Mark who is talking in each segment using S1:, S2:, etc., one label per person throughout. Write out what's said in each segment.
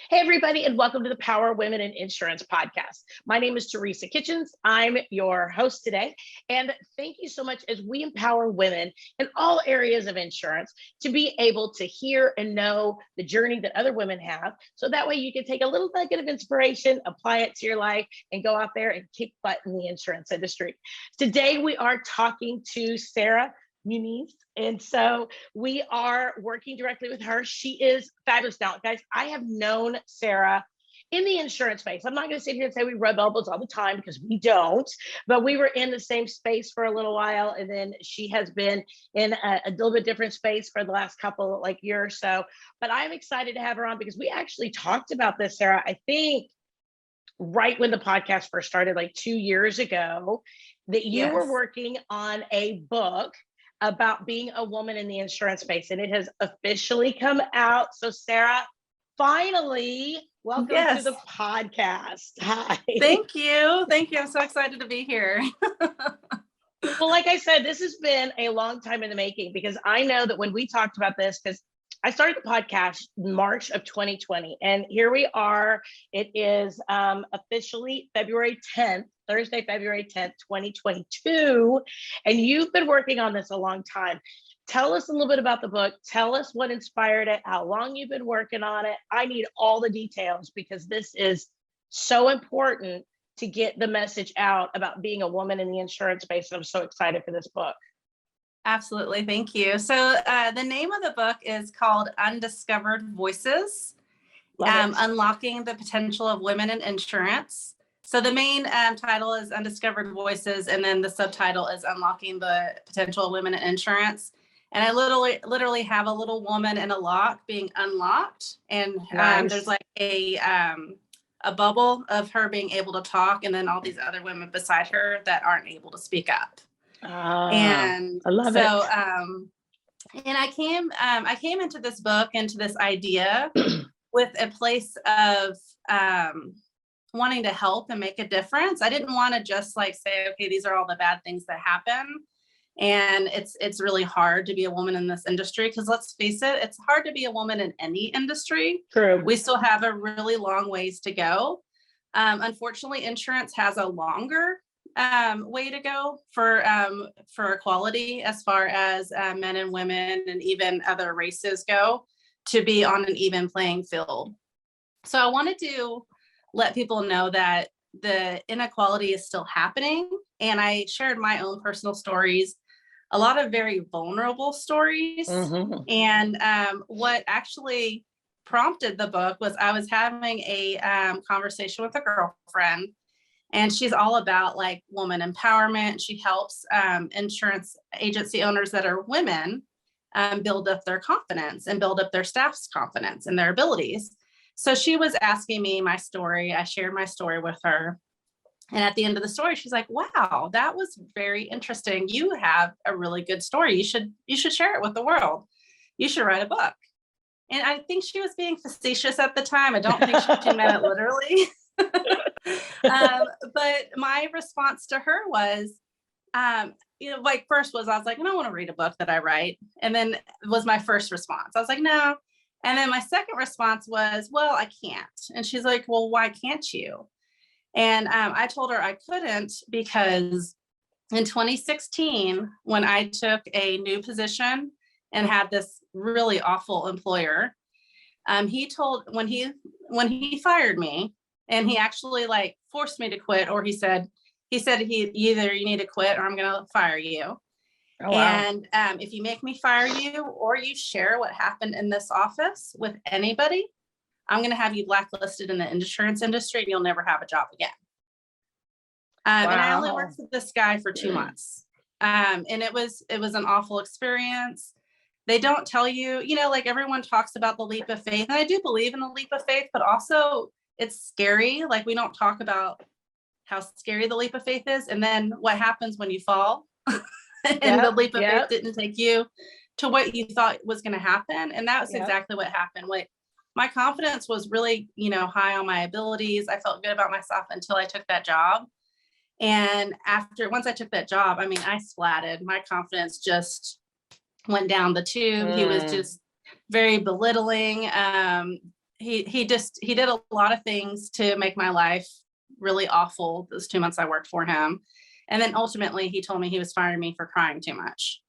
S1: Hey, everybody, and welcome to the Power Women in Insurance podcast. My name is Teresa Kitchens. I'm your host today. And thank you so much as we empower women in all areas of insurance to be able to hear and know the journey that other women have. So that way you can take a little nugget of inspiration, apply it to your life, and go out there and kick butt in the insurance industry. Today, we are talking to Sarah Muniz. And so we are working directly with her. She is fabulous. Now, guys, I have known Sarah in the insurance space. I'm not going to sit here and say we rub elbows all the time because we don't, but we were in the same space for a little while. And then she has been in a little bit different space for the last couple year or so. But I'm excited to have her on because we actually talked about this, Sarah, I think right when the podcast first started, like 2 years ago, that you were working on a book about being a woman in the insurance space, and it has officially come out. So Sarah, finally, welcome to the podcast. Hi.
S2: Thank you. I'm so excited to be here.
S1: Well, like I said, this has been a long time in the making because I know that when we talked about this, because I started the podcast in March of 2020, and here we are. It is officially February 10th, Thursday, February 10th, 2022, and you've been working on this a long time. Tell us a little bit about the book. Tell us what inspired it, how long you've been working on it. I need all the details because this is so important to get the message out about being a woman in the insurance space. And I'm so excited for this book.
S2: Absolutely. Thank you. So the name of the book is called Undiscovered Voices, Unlocking the Potential of Women in Insurance. So the main title is Undiscovered Voices, and then the subtitle is Unlocking the Potential of Women in Insurance. And I literally have a little woman in a lock being unlocked, and there's like a bubble of her being able to talk, and then all these other women beside her that aren't able to speak up. And
S1: I love it.
S2: And I came into this book, into this idea with a place of wanting to help and make a difference. I didn't want to just say, okay, these are all the bad things that happen. And it's really hard to be a woman in this industry because let's face it, it's hard to be a woman in any industry.
S1: True.
S2: We still have a really long ways to go. Unfortunately, insurance has a longer way to go for equality as far as men and women and even other races go to be on an even playing field. So I wanted to let people know that the inequality is still happening. And I shared my own personal stories, a lot of very vulnerable stories.
S1: Mm-hmm.
S2: And what actually prompted the book was I was having a conversation with a girlfriend. And she's all about woman empowerment. She helps insurance agency owners that are women build up their confidence and build up their staff's confidence and their abilities. So she was asking me my story. I shared my story with her. And at the end of the story, she's like, wow, that was very interesting. You have a really good story. You should share it with the world. You should write a book. And I think she was being facetious at the time. I don't think she meant it literally. But my response to her was, first was I was like, I don't want to read a book that I write. And then was my first response. I was like, no. And then my second response was, well, I can't. And she's like, well, why can't you? And I told her I couldn't because in 2016, when I took a new position and had this really awful employer, he told when he fired me, and he actually forced me to quit, or he said either you need to quit or I'm going to fire you. Oh, wow. And if you make me fire you or you share what happened in this office with anybody, I'm going to have you blacklisted in the insurance industry and you'll never have a job again. Wow. And I only worked with this guy for 2 months. And it was an awful experience. They don't tell you, everyone talks about the leap of faith. And I do believe in the leap of faith, but also it's scary. We don't talk about how scary the leap of faith is. And then what happens when you fall and the leap of faith didn't take you to what you thought was going to happen. And that was exactly what happened. My confidence was really, high on my abilities. I felt good about myself until I took that job. And once I took that job, I splatted. My confidence just went down the tube. He was just very belittling. he did a lot of things to make my life really awful those 2 months I worked for him. And then ultimately he told me he was firing me for crying too much.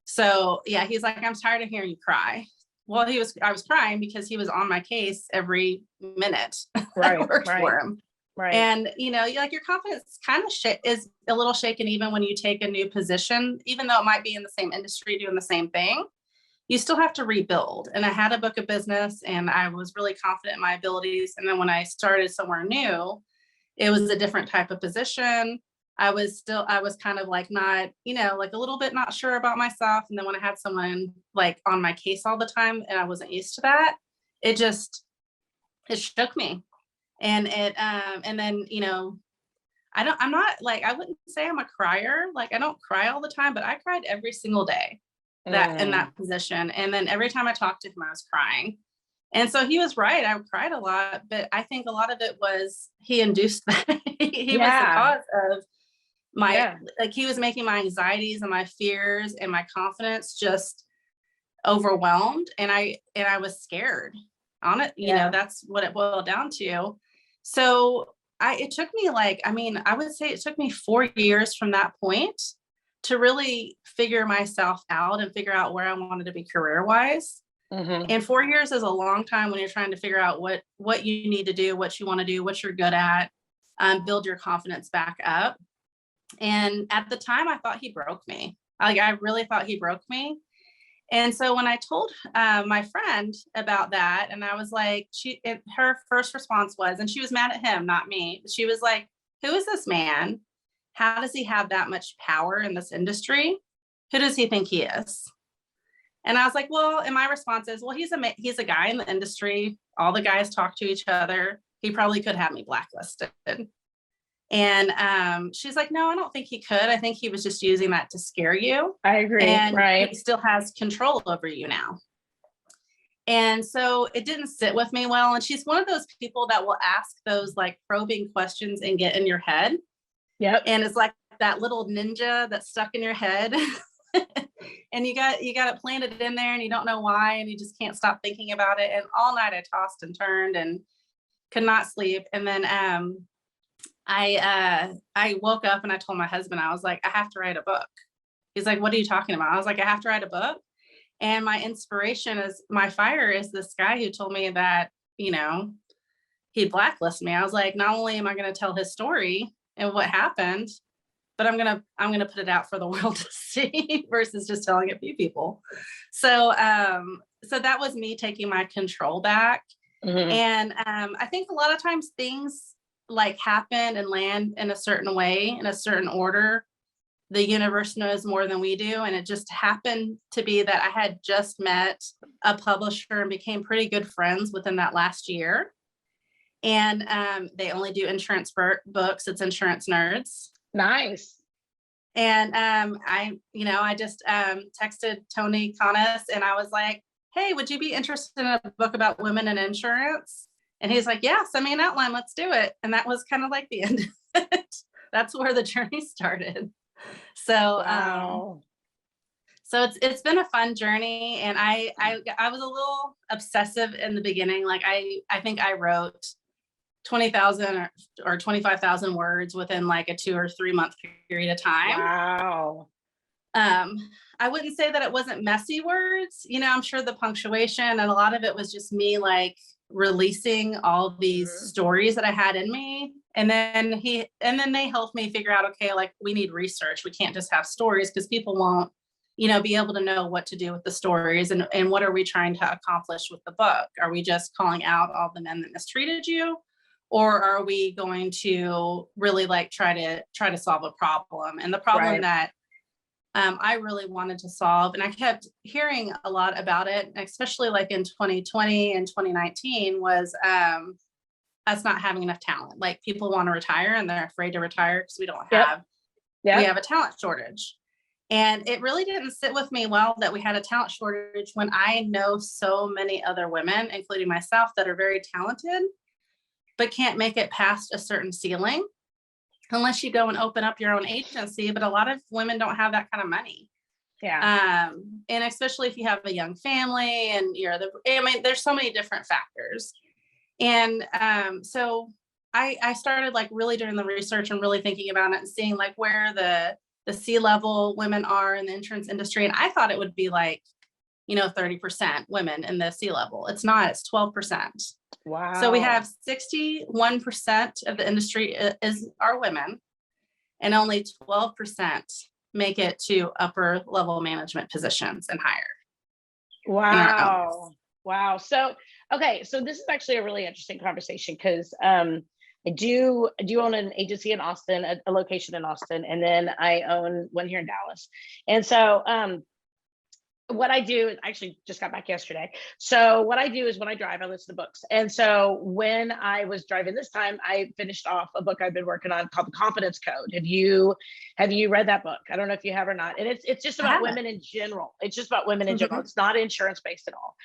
S2: So yeah, he's like, I'm tired of hearing you cry. Well, I was crying because he was on my case every minute I worked for him.
S1: Right.
S2: And, like your confidence kind of is a little shaken even when you take a new position, even though it might be in the same industry doing the same thing. You still have to rebuild. And I had a book of business and I was really confident in my abilities. And then when I started somewhere new, it was a different type of position. I was kind of like not, like a little bit not sure about myself. And then when I had someone like on my case all the time and I wasn't used to that, it shook me. And and then, I'm not like, I wouldn't say I'm a crier. Like I don't cry all the time, but I cried every single day in that position. And then every time I talked to him, I was crying. And so he was right. I cried a lot, but I think a lot of it was he induced that. He was the cause of like he was making my anxieties and my fears and my confidence just overwhelmed. And I was scared on it. That's what it boiled down to. So it took me I would say it took me 4 years from that point to really figure myself out and figure out where I wanted to be career-wise. And 4 years is a long time when you're trying to figure out what you need to do, what you want to do, what you're good at, build your confidence back up. And at the time I thought he broke me. I really thought he broke me. And so when I told my friend about that, and I was like, her first response was, and she was mad at him, not me. She was like, who is this man? How does he have that much power in this industry? Who does he think he is? And I was like, well, and my response is, well, he's a guy in the industry. All the guys talk to each other. He probably could have me blacklisted. And she's like, no, I don't think he could. I think he was just using that to scare you.
S1: I agree.
S2: And he still has control over you now. And so it didn't sit with me well. And she's one of those people that will ask those like probing questions and get in your head.
S1: Yep.
S2: And it's like that little ninja that's stuck in your head. And you got it planted in there and you don't know why, and you just can't stop thinking about it. And all night I tossed and turned and could not sleep. And then I woke up and I told my husband, I was like, I have to write a book. He's like, what are you talking about? I was like, I have to write a book. And my inspiration is my fire is this guy who told me that, he'd blacklist me. I was like, not only am I going to tell his story and what happened, but I'm going to put it out for the world to see versus just telling a few people. So, so that was me taking my control back. And I think a lot of times things like happen and land in a certain way, in a certain order. The universe knows more than we do. And it just happened to be that I had just met a publisher and became pretty good friends within that last year. And they only do insurance books. It's Insurance Nerds.
S1: Nice.
S2: And I just texted Tony Conness and I was like, hey, would you be interested in a book about women in insurance? And he's like, yeah, send me an outline. Let's do it. And that was kind of like the end of it. That's where the journey started. So,
S1: wow.
S2: So it's been a fun journey. And I was a little obsessive in the beginning. Like I think I wrote 20,000 or 25,000 words within like a 2 or 3 month period of time.
S1: Wow.
S2: I wouldn't say that it wasn't messy words. I'm sure the punctuation and a lot of it was just me like releasing all these stories that I had in me. And then they helped me figure out, okay, like we need research. We can't just have stories because people won't, be able to know what to do with the stories and what are we trying to accomplish with the book? Are we just calling out all the men that mistreated you? Or are we going to really like try to solve a problem? And the problem that I really wanted to solve, and I kept hearing a lot about it, especially like in 2020 and 2019, was us not having enough talent. Like people want to retire and they're afraid to retire because we don't have, we have a talent shortage. And it really didn't sit with me well that we had a talent shortage when I know so many other women, including myself, that are very talented, but can't make it past a certain ceiling unless you go and open up your own agency. But a lot of women don't have that kind of money.
S1: Yeah.
S2: And especially if you have a young family and there's so many different factors. And so I started like really doing the research and really thinking about it and seeing like where the C-level women are in the insurance industry. And I thought it would be like, 30% women in the C-level. It's not, it's 12%.
S1: Wow.
S2: So we have 61% of the industry are women, and only 12% make it to upper level management positions and higher.
S1: Wow. Wow. So, okay. So this is actually a really interesting conversation because I do own an agency in Austin, a location in Austin, and then I own one here in Dallas. And so what I do is actually just got back yesterday. So what I do is when I drive, I listen to books. And so when I was driving this time, I finished off a book I've been working on called The Confidence Code. Have you read that book? I don't know if you have or not. And it's just about women in general. It's just about women in general. It's not insurance based at all.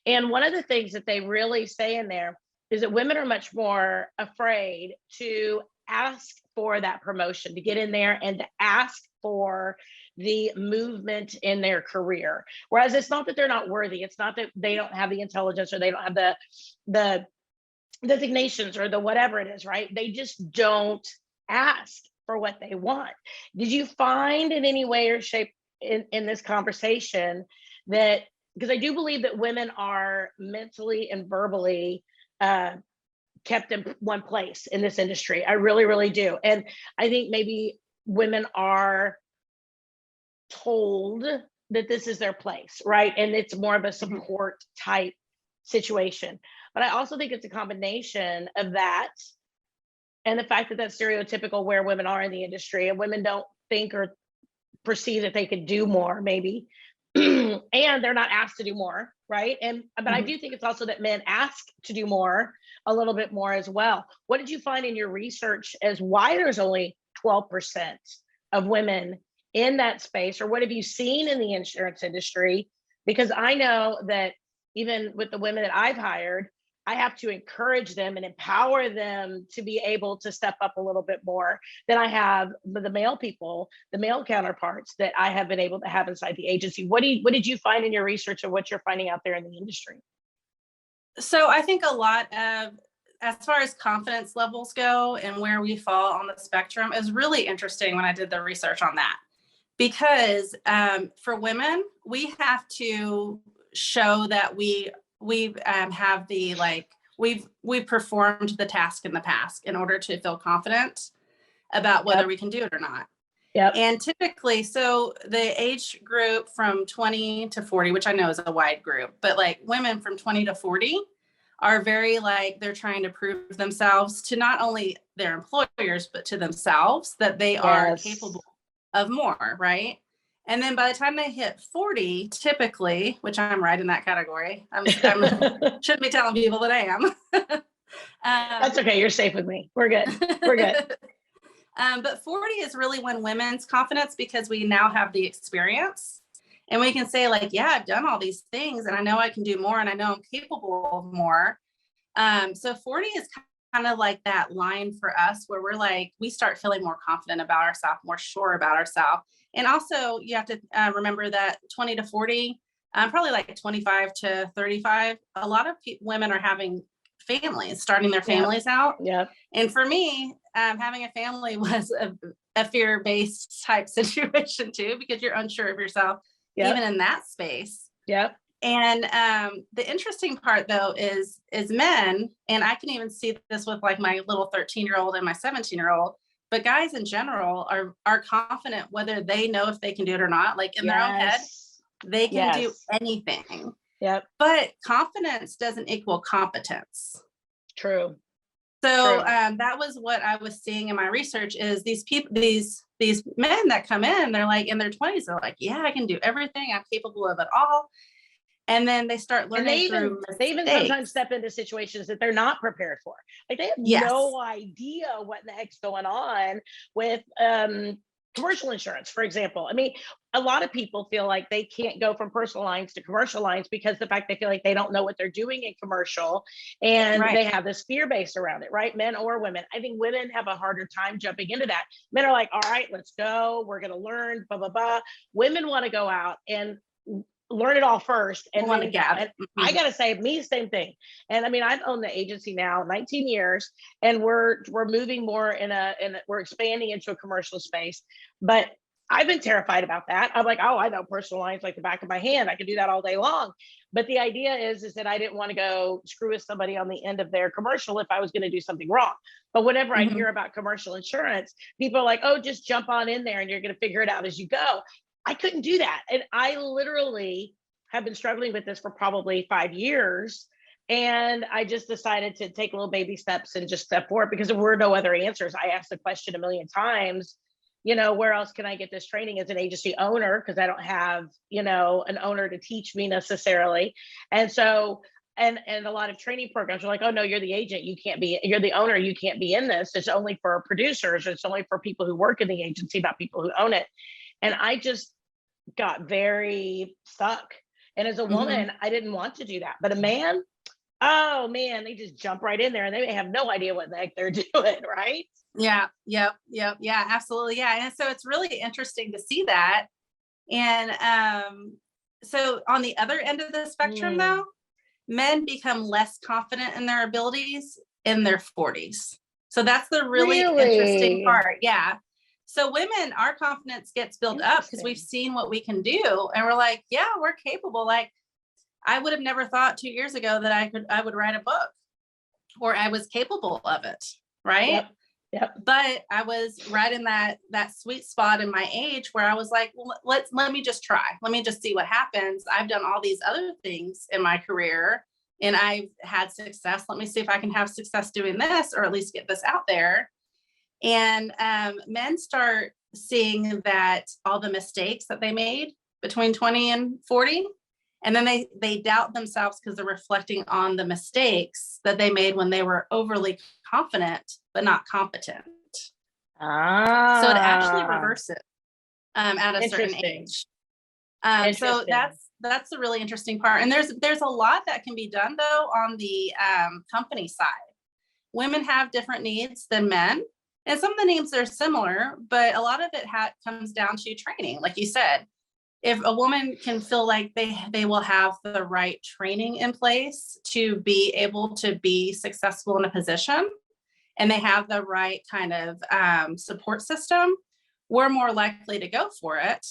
S1: And one of the things that they really say in there is that women are much more afraid to ask for that promotion, to get in there and to ask for the movement in their career. Whereas it's not that they're not worthy. It's not that they don't have the intelligence or they don't have the designations or the whatever it is, right? They just don't ask for what they want. Did you find in any way or shape in this conversation that, because I do believe that women are mentally and verbally kept in one place in this industry. I really, really do. And I think maybe women are told that this is their place, right? And it's more of a support type situation. But I also think it's a combination of that and the fact that that's stereotypical where women are in the industry, and women don't think or perceive that they could do more, maybe. And they're not asked to do more, right? But I do think it's also that men ask to do more, a little bit more as well. What did you find in your research as why there's only 12% of women in that space, or what have you seen in the insurance industry? Because I know that even with the women that I've hired, I have to encourage them and empower them to be able to step up a little bit more than I have the male people, the male counterparts that I have been able to have inside the agency. What did you find in your research, or what you're finding out there in the industry?
S2: So I think a lot of, as far as confidence levels go and where we fall on the spectrum, is really interesting when I did the research on that. Because for women, we have to show that we have the, like, we've performed the task in the past in order to feel confident about whether we can do it or not. And typically, so the age group from 20 to 40, which I know is a wide group, but like women from 20 to 40 are very, like, they're trying to prove themselves to not only their employers, but to themselves that they are capable of more, right? And then by the time they hit 40, typically, which I'm right in that category, I shouldn't be telling people that I am.
S1: That's okay. You're safe with me. We're good. We're good.
S2: But 40 is really when women's confidence, because we now have the experience and we can say, like, yeah, I've done all these things and I know I can do more and I know I'm capable of more. So 40 is kind of like that line for us where we're like, we start feeling more confident about ourselves, more sure about ourselves. And also you have to remember that 20 to 40, probably like 25 to 35, a lot of women are having families, starting their families out. And for me, having a family was a fear-based type situation too, because you're unsure of yourself, even in that space. And the interesting part though is men, and I can even see this with like my little 13-year-old and my 17-year-old, but guys in general are confident whether they know if they can do it or not. Like in their own head, they can do anything. But confidence doesn't equal competence.
S1: True.
S2: So that was what I was seeing in my research is these people, these men that come in, they're like in their 20s, they're like, yeah, I can do everything. I'm capable of it all. And then they start learning
S1: they even sometimes step into situations that they're not prepared for. Like they have no idea what the heck's going on with commercial insurance, for example. I mean, a lot of people feel like they can't go from personal lines to commercial lines because the fact they feel like they don't know what they're doing in commercial, and
S2: Right.
S1: they have this fear based around it, right? Men or women. I think women have a harder time jumping into that. Men are like, all right, let's go. We're going to learn, blah, blah, blah. Women want to go out and learn it all first and
S2: Want to
S1: then go.
S2: get
S1: And
S2: Mhm.
S1: I gotta say, me, same thing. And I mean, I've owned the agency now 19 years, and we're moving more in we're expanding into a commercial space. But I've been terrified about that. I'm like, oh, I know personal lines like the back of my hand. I could do that all day long. But the idea is that I didn't want to go screw with somebody on the end of their commercial if I was going to do something wrong. But whenever I
S2: Mhm.
S1: hear about commercial insurance, people are like, oh, just jump on in there and you're going to figure it out as you go. I couldn't do that. And I literally have been struggling with this for probably 5 years. And I just decided to take little baby steps and just step forward because there were no other answers. I asked the question a million times, where else can I get this training as an agency owner? Because I don't have, an owner to teach me necessarily. And so, and a lot of training programs are like, oh no, you're the agent, you're the owner, you can't be in this. It's only for producers, it's only for people who work in the agency, not people who own it. And I just got very stuck. And as a
S2: Mhm.
S1: woman, I didn't want to do that. But a man, oh man, they just jump right in there and they have no idea what the heck they're doing, right?
S2: Yeah. Yep. Yep. Yeah. Absolutely. Yeah. And so it's really interesting to see that. And so on the other end of the spectrum,
S1: Mm,
S2: though, men become less confident in their abilities in their 40s. So that's the really interesting
S1: really
S2: part. Yeah. So women, our confidence gets built up because we've
S1: interesting.
S2: seen what we can do. And we're like, yeah, we're capable. Like I would have never thought 2 years ago that I would write a book or I was capable of it. Right.
S1: Yep. Yep.
S2: But I was right in that sweet spot in my age where I was like, well, let me just try. Let me just see what happens. I've done all these other things in my career and I've had success. Let me see if I can have success doing this or at least get this out there. And men start seeing that all the mistakes that they made between 20 and 40, and then they doubt themselves because they're reflecting on the mistakes that they made when they were overly confident but not competent. So it actually
S1: Ah,
S2: reverses at a certain
S1: interesting.
S2: age. So
S1: Interesting.
S2: that's the really interesting part. And there's a lot that can be done though on the company side. Women have different needs than men, and some of the needs are similar, but a lot of it comes down to training, like you said. If a woman can feel like they will have the right training in place to be able to be successful in a position, and they have the right kind of support system, we're more likely to go for it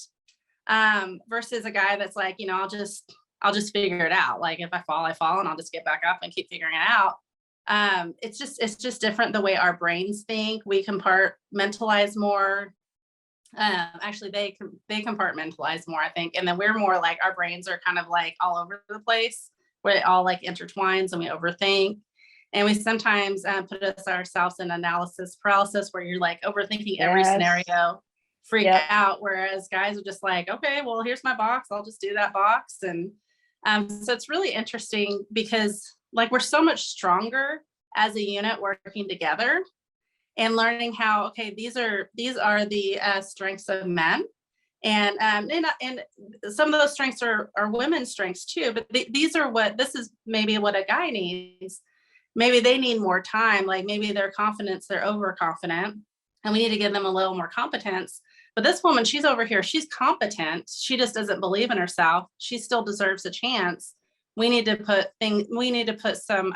S2: versus a guy that's like, I'll just figure it out. Like if I fall and I'll just get back up and keep figuring it out. It's just different the way our brains think. We compartmentalize more. Actually, they compartmentalize more, I think, and then we're more like our brains are kind of like all over the place, where it all like intertwines and we overthink. And we sometimes put ourselves in analysis paralysis where you're like overthinking every
S1: Yes.
S2: scenario, freak
S1: Yep.
S2: out. Whereas guys are just like, okay, well, here's my box. I'll just do that box. And so it's really interesting because like we're so much stronger as a unit working together and learning how, okay, these are the strengths of men. And some of those strengths are women's strengths too, but this is maybe what a guy needs. Maybe they need more time, like maybe their confidence, they're overconfident, and we need to give them a little more competence. But this woman, she's over here, she's competent. She just doesn't believe in herself. She still deserves a chance. We need to put some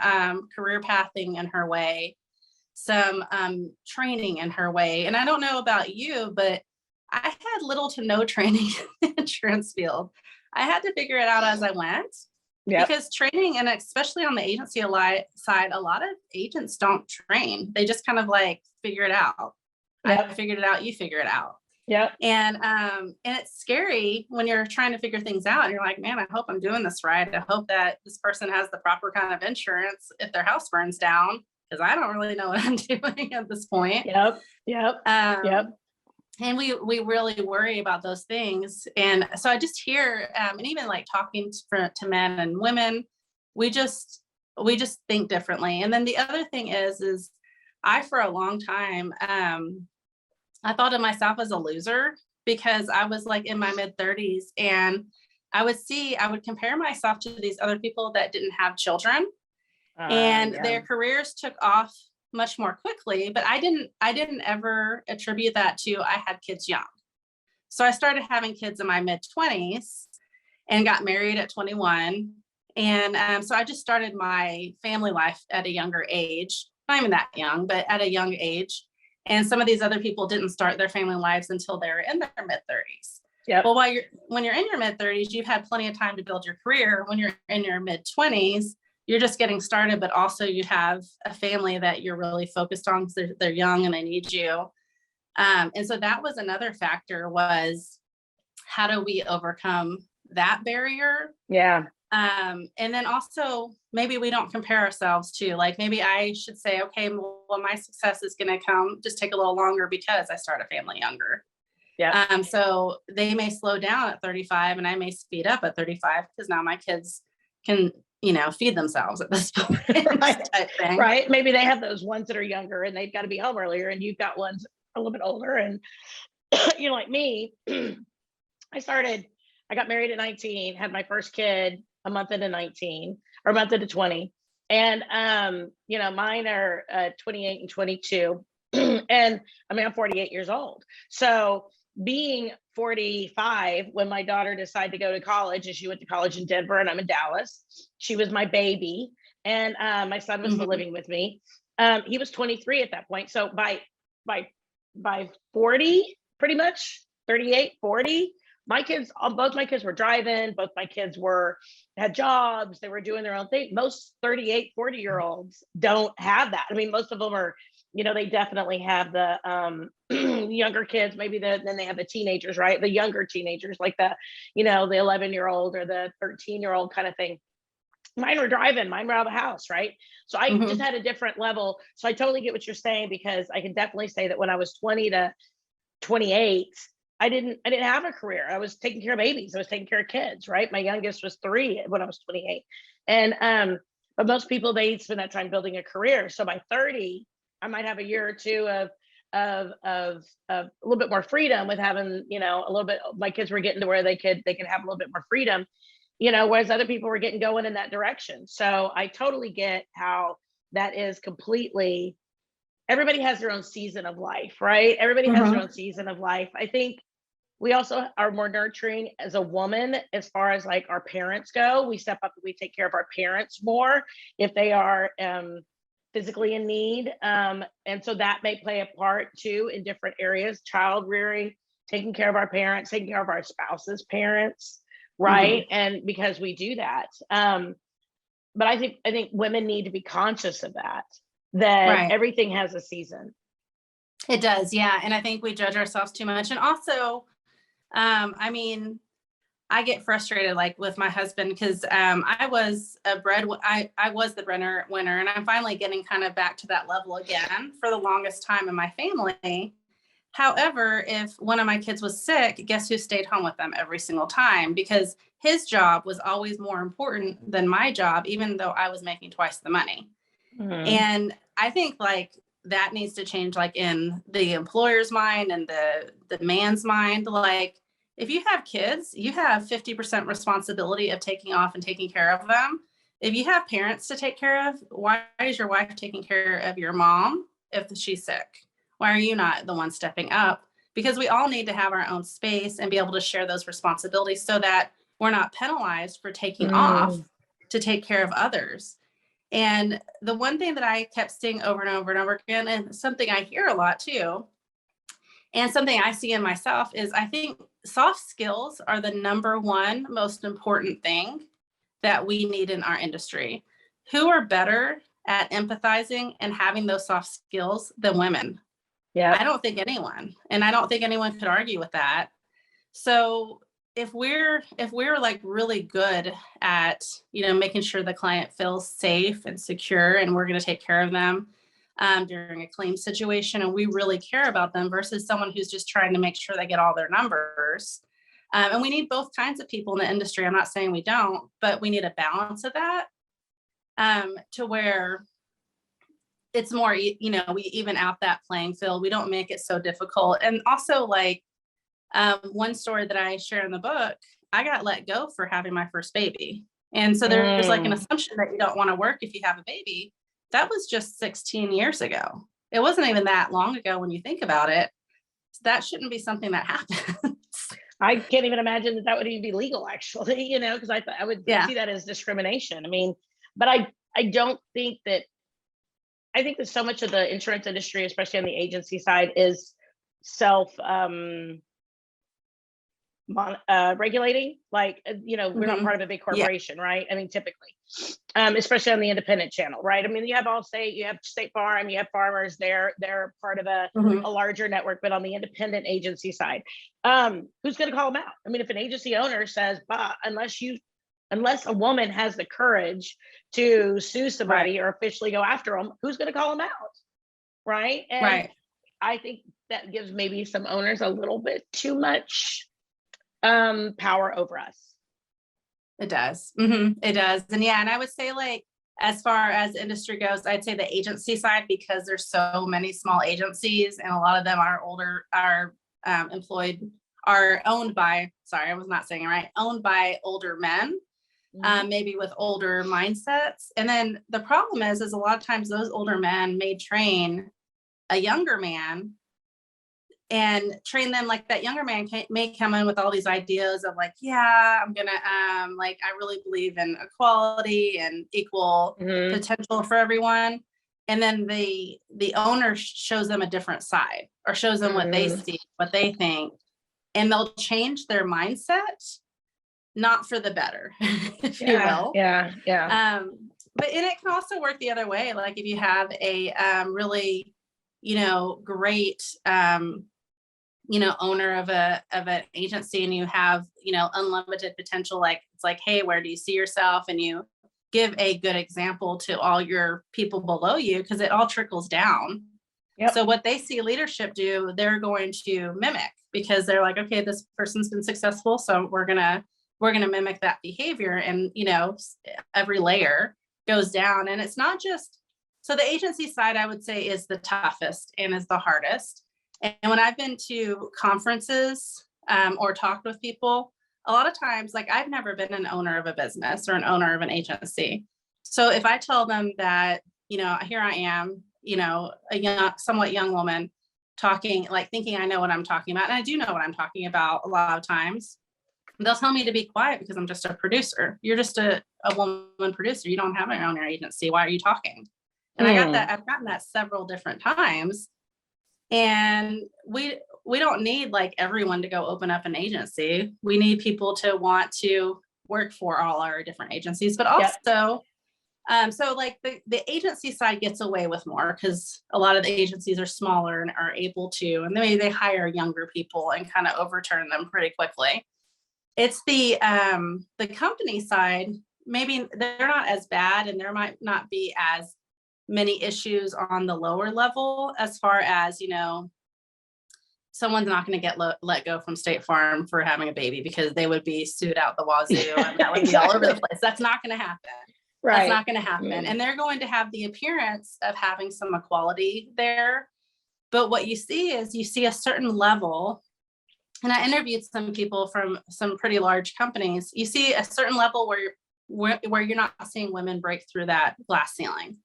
S2: career pathing in her way, some training in her way. And I don't know about you, but I had little to no training in the insurance field. I had to figure it out as I went
S1: Yep.
S2: because training, and especially on the agency side, a lot of agents don't train. They just kind of like figure it out. I
S1: Yep.
S2: figured it out, you figure it out.
S1: Yep.
S2: And it's scary when you're trying to figure things out and you're like, man, I hope I'm doing this right. I hope that this person has the proper kind of insurance if their house burns down, because I don't really know what I'm doing at this point.
S1: Yep. Yep. Yep.
S2: Um, and we really worry about those things. And so I just hear, and even like talking to men and women, we just think differently. And then the other thing is I for a long time I thought of myself as a loser because I was like in my mid-30s, and I would compare myself to these other people that didn't have children, and
S1: Yeah.
S2: their careers took off much more quickly, but I didn't ever attribute that to I had kids young. So I started having kids in my mid-20s and got married at 21. And so I just started my family life at a younger age, not even that young, but at a young age. And some of these other people didn't start their family lives until they were in their mid-30s.
S1: Yep.
S2: Well, when you're in your mid-30s, you've had plenty of time to build your career. When you're in your mid-20s, you're just getting started, but also you have a family that you're really focused on because they're young and they need you. And so that was another factor, was how do we overcome that barrier?
S1: Yeah.
S2: And then also maybe we don't compare ourselves to, like, maybe I should say, okay, well, my success is going to just take a little longer because I start a family younger.
S1: Yeah.
S2: So they may slow down at 35 and I may speed up at 35 because now my kids can, feed themselves at this point.
S1: Right.
S2: Type thing.
S1: Right. Maybe they have those ones that are younger and they've got to be home earlier, and you've got ones a little bit older. And like me, I got married at 19, had my first kid a month into 19, or a month into 20. And mine are 28 and 22. And I mean, I'm 48 years old. So being 45 when my daughter decided to go to college, and she went to college in Denver and I'm in Dallas, she was my baby. And my son was still living with me. He was 23 at that point. So by 40, pretty much 38, 40, both my kids were driving, both my kids had jobs, they were doing their own thing. Most 38, 40-year-olds don't have that. I mean, most of them are, they definitely have the younger kids, maybe then they have the teenagers, right? The younger teenagers, like the 11-year-old or the 13-year-old kind of thing. Mine were driving, mine were out of the house, right? So I just had a different level. So I totally get what you're saying, because I can definitely say that when I was 20 to 28, I didn't have a career. I was taking care of babies. I was taking care of kids, right? My youngest was 3 when I was 28. And but most people, they spend that time building a career. So by 30, I might have a year or two of a little bit more freedom with having, a little bit, my kids were getting to where they could have a little bit more freedom, whereas other people were going in that direction. So I totally get how that is completely, everybody has their own season of life, right? Everybody has their own season of life. I think we also are more nurturing as a woman, as far as like our parents go. We step up and we take care of our parents more if they are physically in need. And so that may play a part too in different areas, child rearing, taking care of our parents, taking care of our spouses' parents, right? And because we do that. But I think women need to be conscious of that
S2: Right.
S1: everything has a season.
S2: It does. Yeah. And I think we judge ourselves too much. And also, I mean, I get frustrated, like with my husband, because I was I was the breadwinner, and I'm finally getting kind of back to that level again for the longest time in my family. However, if one of my kids was sick, guess who stayed home with them every single time? Because his job was always more important than my job, even though I was making twice the money. And I think like that needs to change, like in the employer's mind and the man's mind. Like, if you have kids, you have 50% responsibility of taking off and taking care of them. If you have parents to take care of, why is your wife taking care of your mom if she's sick? Why are you not the one stepping up? Because we all need to have our own space and be able to share those responsibilities so that we're not penalized for taking off to take care of others. And the one thing that I kept seeing over and over and over again, and something I hear a lot too, and something I see in myself, is I think soft skills are the number one most important thing that we need in our industry. Who are better at empathizing and having those soft skills than women?
S1: Yeah.
S2: I don't think anyone, and I don't think anyone could argue with that. So if we're like really good at, making sure the client feels safe and secure, and we're going to take care of them during a claim situation, and we really care about them, versus someone who's just trying to make sure they get all their numbers. And we need both kinds of people in the industry. I'm not saying we don't, but we need a balance of that, to where it's more, you know, we even out that playing field. We don't make it so difficult. And also, like, one story that I share in the book, I got let go for having my first baby. And so there's like an assumption that you don't want to work if you have a baby. That was just 16 years ago. It wasn't even that long ago when you think about it. So that shouldn't be something that happens.
S1: I can't even imagine that that would even be legal, actually, you know, because I would see that as discrimination. I mean, but I don't think that, I think that so much of the insurance industry, especially on the agency side, is self regulating. Like, you know, we're not part of a big corporation, right? I mean, typically, especially on the independent channel, right? I mean, you have Allstate, you have State Farm, you have Farmers. They're part of a larger network, but on the independent agency side, who's going to call them out? I mean, if an agency owner says, bah, unless a woman has the courage to sue somebody or officially go after them, who's going to call them out? Right. And I think that gives maybe some owners a little bit too much power over us.
S2: It does. It does. And yeah, and I would say, like, as far as industry goes, I'd say the agency side, because there's so many small agencies and a lot of them are owned by, sorry, I was not saying it right, owned by older men. Maybe with older mindsets. And then the problem is a lot of times those older men may train a younger man and train them, like that younger man may come in with all these ideas of like, yeah, I'm gonna like, I really believe in equality and equal potential for everyone. And then the owner shows them a different side, or shows them what they see, what they think, and they'll change their mindset, not for the better, if you will. But and it can also work the other way. Like if you have a really, you know, great, you know, owner of an agency, and you have, you know, unlimited potential, like it's like, hey, where do you see yourself? And you give a good example to all your people below you, because it all trickles down. So what they see leadership do, they're going to mimic, because they're like, okay, this person's been successful, so we're gonna mimic that behavior. And, you know, every layer goes down. And it's not just, so the agency side, I would say, is the toughest and is the hardest. And when I've been to conferences or talked with people, a lot of times, like, I've never been an owner of a business or an owner of an agency. So if I tell them that, you know, here I am, you know, a somewhat young woman talking, like thinking I know what I'm talking about, and I do know what I'm talking about a lot of times, they'll tell me to be quiet because I'm just a producer. You're just a woman producer. You don't have your own agency. Why are you talking? And I've gotten that several different times. And we don't need like everyone to go open up an agency. We need people to want to work for all our different agencies, but also, so like the agency side gets away with more because a lot of the agencies are smaller and are able to, and maybe they hire younger people and kind of overturn them pretty quickly. It's the company side, maybe they're not as bad, and there might not be as many issues on the lower level, as far as, you know, someone's not going to get let go from State Farm for having a baby because they would be sued out the wazoo and that would be all over the place. That's not going to happen. That's not going to happen. And they're going to have the appearance of having some equality there. But what you see is you see a certain level. And I interviewed some people from some pretty large companies. You see a certain level where you're not seeing women break through that glass ceiling.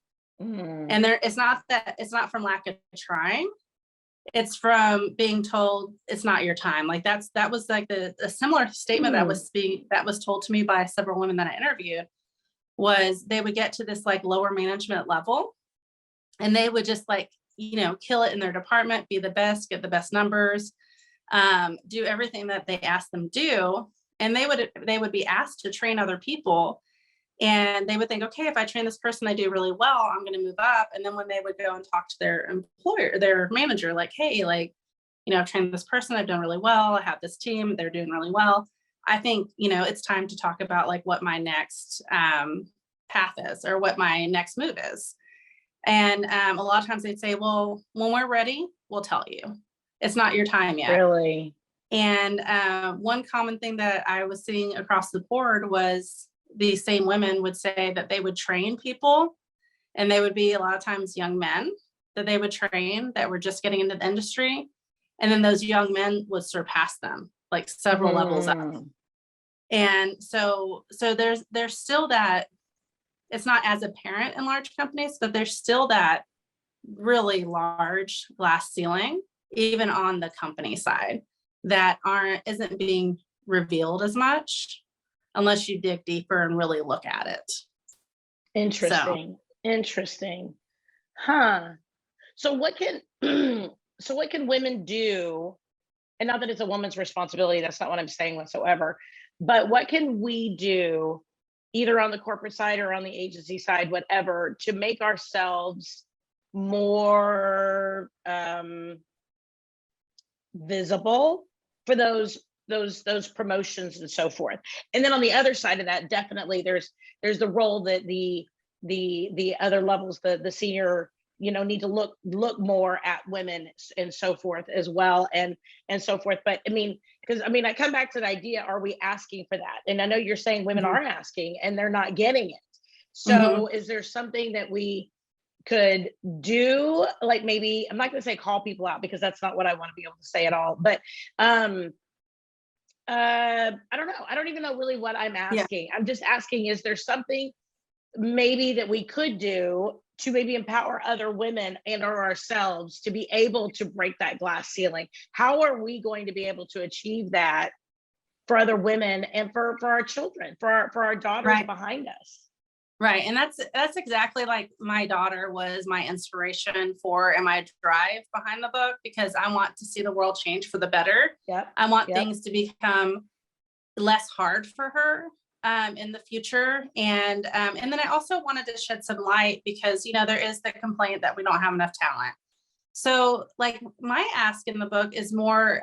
S2: And it's not from lack of trying. It's from being told it's not your time. Like that was like a similar statement that was told to me by several women that I interviewed, was they would get to this like lower management level and they would just like, you know, kill it in their department, be the best, get the best numbers, do everything that they asked them to do. And they would be asked to train other people. And they would think, okay, if I train this person, I do really well, I'm going to move up. And then when they would go and talk to their employer, their manager, like, hey, like, you know, I've trained this person, I've done really well, I have this team, they're doing really well. I think, you know, it's time to talk about like what my next path is, or what my next move is. And a lot of times they'd say, well, when we're ready, we'll tell you. It's not your time yet.
S1: Really?
S2: And one common thing that I was seeing across the board was these same women would say that they would train people And they would be a lot of times young men that they would train that were just getting into the industry. And then those young men would surpass them like several levels up. And so there's still that, it's not as apparent in large companies, but there's still that really large glass ceiling, even on the company side, that isn't being revealed as much unless you dig deeper and really look at it.
S1: Interesting. Interesting. Huh. So what can women do? And not that it's a woman's responsibility, that's not what I'm saying whatsoever, but what can we do either on the corporate side or on the agency side, whatever, to make ourselves more visible for those promotions and so forth? And then on the other side of that, definitely there's the role that the other levels, the senior, need to look more at women and so forth as well, and so forth. But because I come back to the idea, are we asking for that? And I know you're saying women are asking and they're not getting it. So is there something that we could do? Like, maybe, I'm not going to say call people out, because that's not what I want to be able to say at all. But I don't know. I don't even know really what I'm asking. I'm just asking, is there something maybe that we could do to maybe empower other women and or ourselves to be able to break that glass ceiling? How are we going to be able to achieve that for other women and for our children, for our daughters behind us?
S2: Right. And that's exactly, like, my daughter was my inspiration for and my drive behind the book, because I want to see the world change for the better. I want things to become less hard for her in the future. And then I also wanted to shed some light, because, there is the complaint that we don't have enough talent. So, like, my ask in the book is more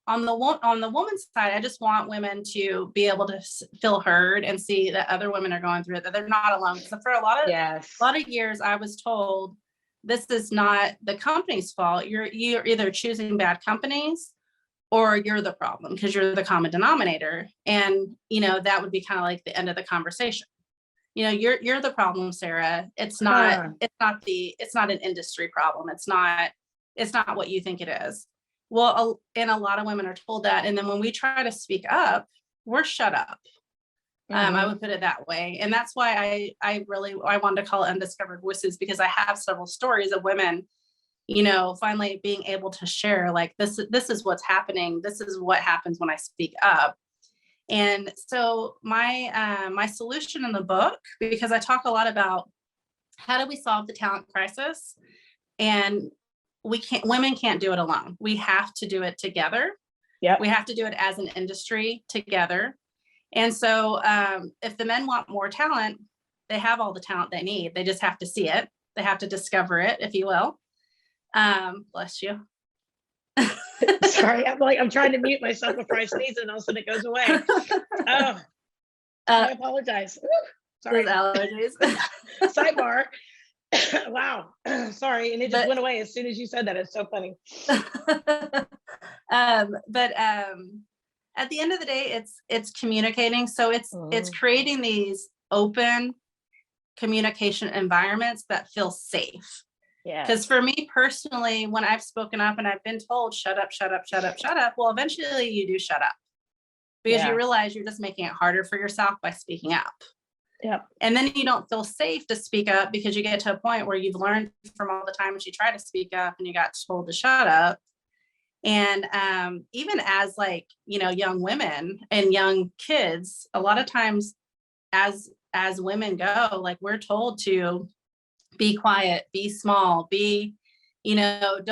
S2: on the woman's side. I just want women to be able to feel heard and see that other women are going through it, that they're not alone. So for a lot of years, I was told this is not the company's fault. You're either choosing bad companies or you're the problem because you're the common denominator. And, that would be kind of like the end of the conversation. You're the problem, Sarah. It's not an industry problem. It's not what you think it is. Well, and a lot of women are told that. And then when we try to speak up, we're shut up. I would put it that way. And that's why I wanted to call it Undiscovered Voices, because I have several stories of women, finally being able to share, like, this is what's happening. This is what happens when I speak up. And so my solution in the book, because I talk a lot about how do we solve the talent crisis, and women can't do it alone. We have to do it together. We have to do it as an industry together. And so if the men want more talent, they have all the talent they need. They just have to see it. They have to discover it, if you will. Bless you.
S1: Sorry, I'm trying to mute myself before I sneeze, and all of a sudden it goes away. Oh, I apologize. Sorry.
S2: Allergies.
S1: Sidebar. Wow. Sorry, and it just went away as soon as you said that. It's so funny.
S2: But at the end of the day, it's communicating. So it's creating these open communication environments that feel safe. Because for me personally, when I've spoken up and I've been told, shut up, shut up, shut up, shut up, well, eventually you do shut up, because you realize you're just making it harder for yourself by speaking up. And then you don't feel safe to speak up, because you get to a point where you've learned from all the times you try to speak up and you got told to shut up. And even as, like, young women and young kids, a lot of times as women go, like, we're told to be quiet, be small,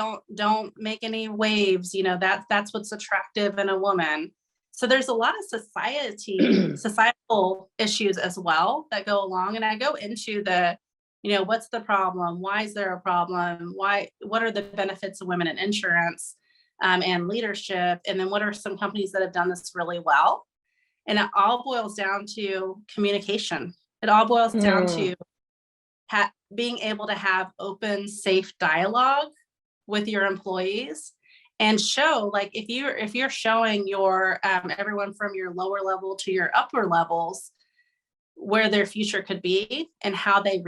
S2: don't make any waves, that's what's attractive in a woman. So there's a lot of societal issues as well that go along. And I go into the, what's the problem? Why is there a problem? What are the benefits of women in insurance and leadership? And then what are some companies that have done this really well? And it all boils down to communication. It all boils down to being able to have open, safe dialogue with your employees, and show, like, if you're showing your everyone from your lower level to your upper levels where their future could be and how they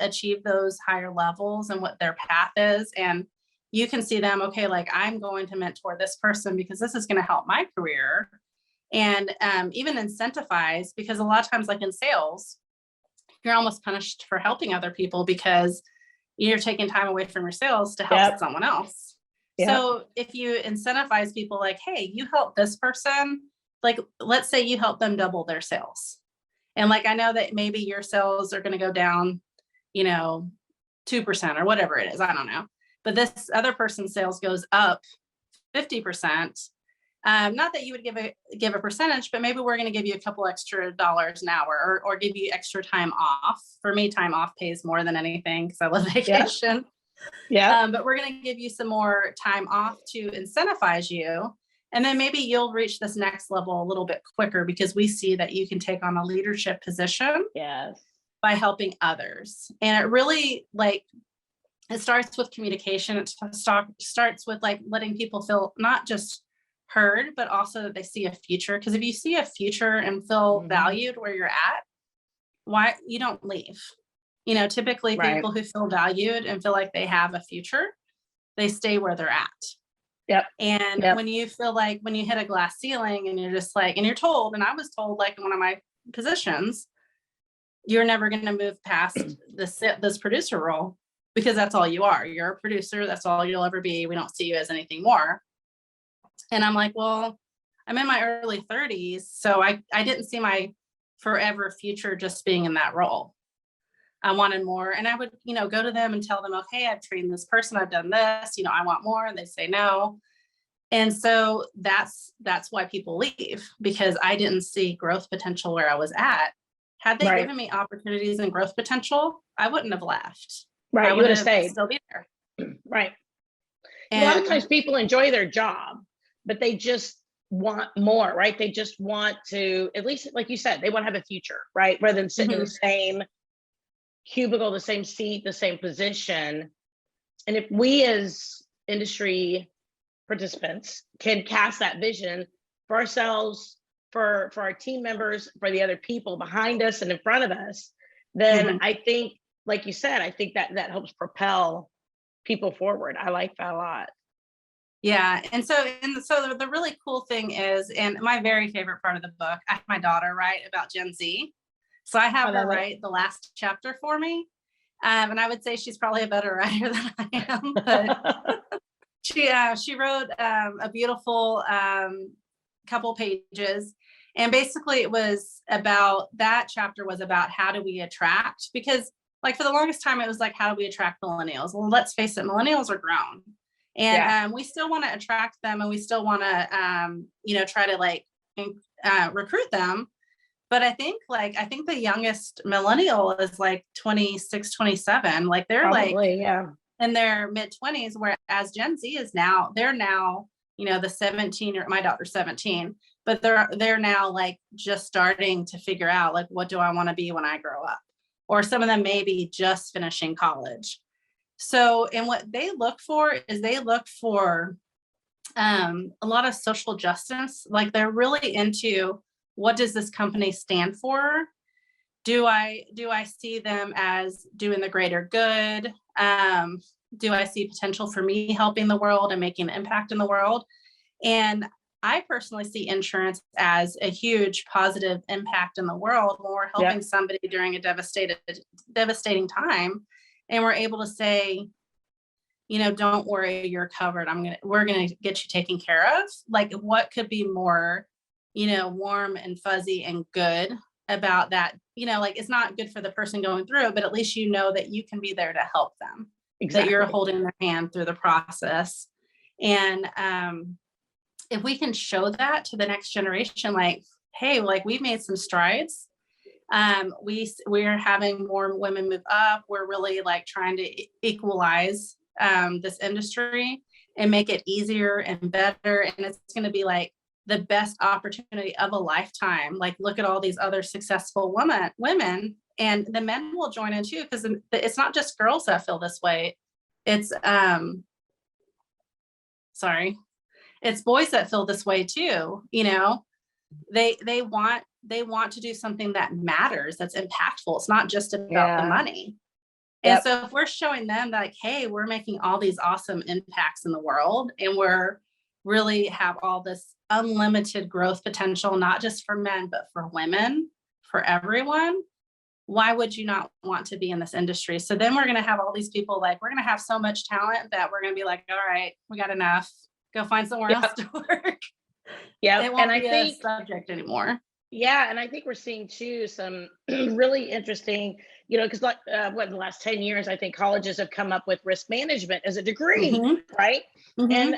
S2: achieve those higher levels and what their path is. And you can see them, okay, like I'm going to mentor this person because this is going to help my career. And even incentivize, because a lot of times, like in sales, you're almost punished for helping other people because you're taking time away from your sales to help someone else. So if you incentivize people like, hey, you help this person, like, let's say you help them double their sales. And like, I know that maybe your sales are going to go down, 2% or whatever it is. I don't know. But this other person's sales goes up 50%. Not that you would give a percentage, but maybe we're going to give you a couple extra dollars an hour or give you extra time off. For me, time off pays more than anything because I love vacation. But we're going to give you some more time off to incentivize you. And then maybe you'll reach this next level a little bit quicker because we see that you can take on a leadership position by helping others. And it really it starts with communication. It starts with like letting people feel not just heard, but also that they see a future. Because if you see a future and feel valued where you're at, why you don't leave? Typically people who feel valued and feel like they have a future, they stay where they're at. And when you feel like when you hit a glass ceiling and you're just like, and you're told, and I was told like in one of my positions, you're never going to move past this producer role because that's all you are. You're a producer. That's all you'll ever be. We don't see you as anything more. And I'm like, well, I'm in my early 30s. So I didn't see my forever future just being in that role. I wanted more. And I would, go to them and tell them, okay, I've trained this person. I've done this, I want more. And they say no. And so that's why people leave, because I didn't see growth potential where I was at. Had they given me opportunities and growth potential, I wouldn't have left.
S1: I would have stayed.
S2: Still be there.
S1: And a lot of times people enjoy their job, but they just want more, right? They just want to, at least like you said, they want to have a future, right? Rather than sitting in the same cubicle, the same seat, the same position. And if we as industry participants can cast that vision for ourselves, for our team members, for the other people behind us and in front of us, then I think, like you said, I think that helps propel people forward. I like that a lot.
S2: Yeah. And so the really cool thing is, and my very favorite part of the book, I have my daughter write about Gen Z. So I have her write the last chapter for me. And I would say she's probably a better writer than I am. But she wrote a beautiful couple pages. And basically that chapter was about how do we attract, because like for the longest time, it was like, how do we attract millennials? Well, let's face it, millennials are grown. And we still want to attract them, and we still want to, try to recruit them. But I think the youngest millennial is like 26, 27. Like they're probably, in their mid 20s, whereas Gen Z is they're now, the 17, or my daughter's 17, but they're now like just starting to figure out like, what do I want to be when I grow up? Or some of them may be just finishing college. So, and what they look for is a lot of social justice. Like they're really into, what does this company stand for? Do I see them as doing the greater good? Do I see potential for me helping the world and making an impact in the world? And I personally see insurance as a huge positive impact in the world when we're helping somebody during a devastating time. And we're able to say, don't worry, you're covered. We're going to get you taken care of. Like, what could be more, warm and fuzzy and good about that? Like, it's not good for the person going through it, but at least that you can be there to help them. Exactly. That you're holding their hand through the process. And if we can show that to the next generation, like, hey, like we've made some strides. We're having more women move up. We're really like trying to equalize this industry and make it easier and better. And it's going to be like the best opportunity of a lifetime. Like, look at all these other successful women, and the men will join in too, because it's not just girls that feel this way. It's it's boys that feel this way too. They want they want to do something that matters, that's impactful. It's not just about the money. And
S1: Yep.
S2: so if we're showing them that, like, hey, we're making all these awesome impacts in the world, and we're really have all this unlimited growth potential, not just for men, but for women, for everyone, why would you not want to be in this industry? So then we're going to have all these people, like, we're going to have so much talent that we're going to be like, all right, we got enough. Go find somewhere
S1: Yep.
S2: else to work.
S1: Yeah.
S2: It won't
S1: And I
S2: be
S1: think,
S2: a subject anymore.
S1: yeah, and I think we're seeing too some really interesting, because like what in the last 10 years, I think colleges have come up with risk management as a degree,
S2: Mm-hmm.
S1: right?
S2: Mm-hmm.
S1: And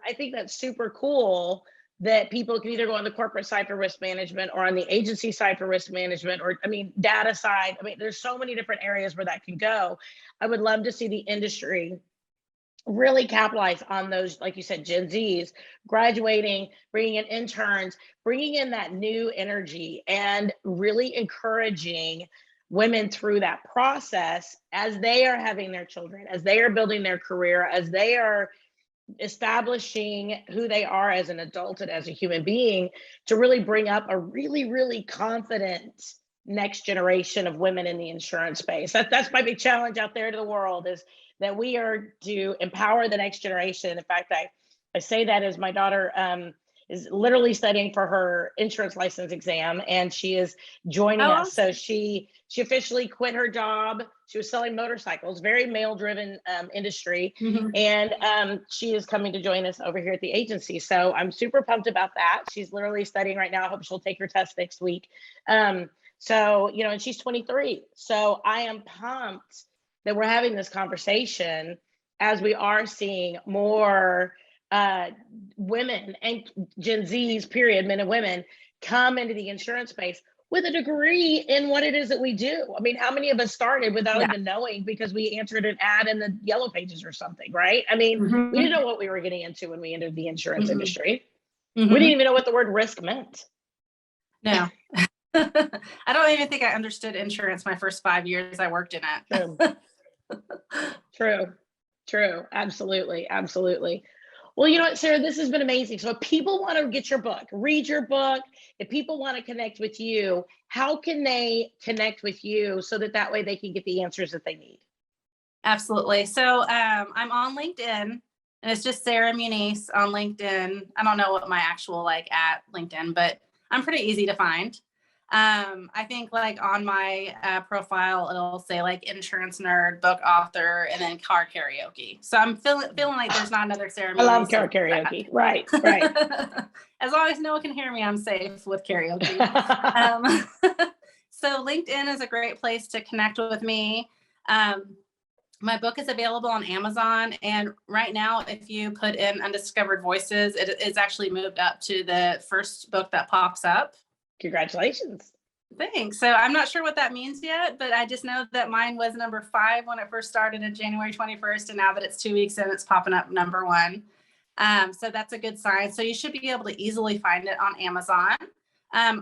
S1: I think that's super cool that people can either go on the corporate side for risk management or on the agency side for risk management, or I mean, data side. I mean, there's so many different areas where that can go. I would love to see the industry really capitalize on those, like you said, Gen Zs graduating, bringing in interns, bringing in that new energy, and really encouraging women through that process as they are having their children, as they are building their career, as they are establishing who they are as an adult and as a human being, to really bring up a really, really confident next generation of women in the insurance space. That's my big challenge out there to the world, is that we are to empower the next generation. In fact, I say that as my daughter is literally studying for her insurance license exam, and she is joining us. So she officially quit her job. She was selling motorcycles, very male-driven industry, and she is coming to join us over here at the agency. So I'm super pumped about that. She's literally studying right now. I hope she'll take her test next week. So, and she's 23. So I am pumped that we're having this conversation, as we are seeing more women and Gen Zs, period, men and women, come into the insurance space with a degree in what it is that we do. I mean, how many of us started without even knowing, because we answered an ad in the Yellow Pages or something, right? I mean, we didn't know what we were getting into when we entered the insurance industry. We didn't even know what the word risk meant.
S2: No. I don't even think I understood insurance my first 5 years I worked in it.
S1: True. Absolutely. Well, you know what, Sarah, this has been amazing. So if people want to get your book, read your book, if people want to connect with you, how can they connect with you so that way they can get the answers that they need?
S2: Absolutely. So I'm on LinkedIn, and it's just Sarah Muniz on LinkedIn. I don't know what my actual at LinkedIn, but I'm pretty easy to find. I think on my profile, it'll say insurance nerd, book author, and then car karaoke. So I'm feeling like there's not another Sarah Muniz.
S1: I love car karaoke. Right.
S2: As long as no one can hear me, I'm safe with karaoke. So LinkedIn is a great place to connect with me. My book is available on Amazon, and right now, if you put in Undiscovered Voices, it is actually moved up to the first book that pops up.
S1: Congratulations.
S2: Thanks. So I'm not sure what that means yet, but I just know that mine was number 5 when it first started in January 21st. And now that it's 2 weeks in, it's popping up number 1. So that's a good sign. So you should be able to easily find it on Amazon.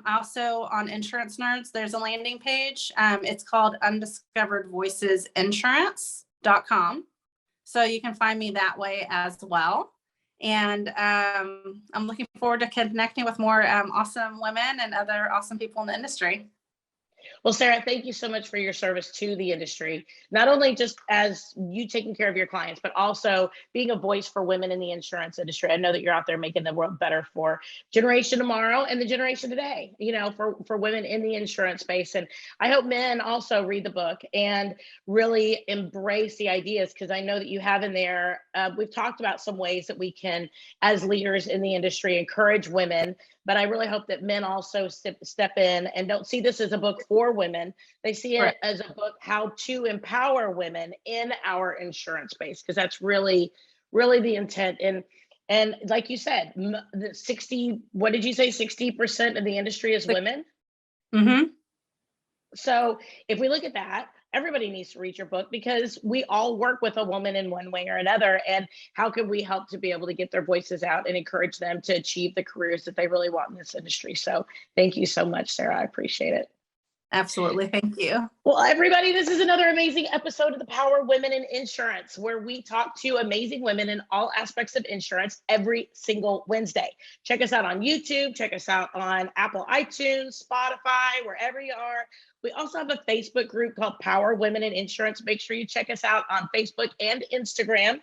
S2: Also on Insurance Nerds, there's a landing page. It's called undiscoveredvoicesinsurance.com. So you can find me that way as well. And I'm looking forward to connecting with more awesome women and other awesome people in the industry.
S1: Well, Sarah, thank you so much for your service to the industry, not only just as you taking care of your clients, but also being a voice for women in the insurance industry. I know that you're out there making the world better for generation tomorrow and the generation today, for women in the insurance space. And I hope men also read the book and really embrace the ideas, because I know that you have in there, we've talked about some ways that we can, as leaders in the industry, encourage women. But I really hope that men also step in and don't see this as a book for women. They see it as a book how to empower women in our insurance space, because that's really, really the intent. And like you said, the 60% of the industry is women. So if we look at that, everybody needs to read your book, because we all work with a woman in one way or another. And how can we help to be able to get their voices out and encourage them to achieve the careers that they really want in this industry? So thank you so much, Sarah. I appreciate it.
S2: Absolutely. Thank you.
S1: Well, everybody, this is another amazing episode of The Power of Women in Insurance, where we talk to amazing women in all aspects of insurance every single Wednesday. Check us out on YouTube. Check us out on Apple iTunes, Spotify, wherever you are. We also have a Facebook group called Power Women in Insurance. Make sure you check us out on Facebook and Instagram.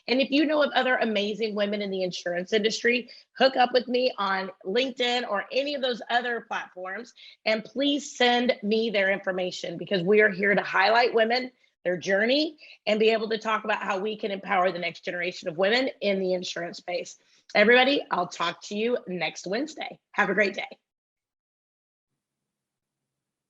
S1: And if you know of other amazing women in the insurance industry, hook up with me on LinkedIn or any of those other platforms. And please send me their information, because we are here to highlight women, their journey, and be able to talk about how we can empower the next generation of women in the insurance space. Everybody, I'll talk to you next Wednesday. Have a great day.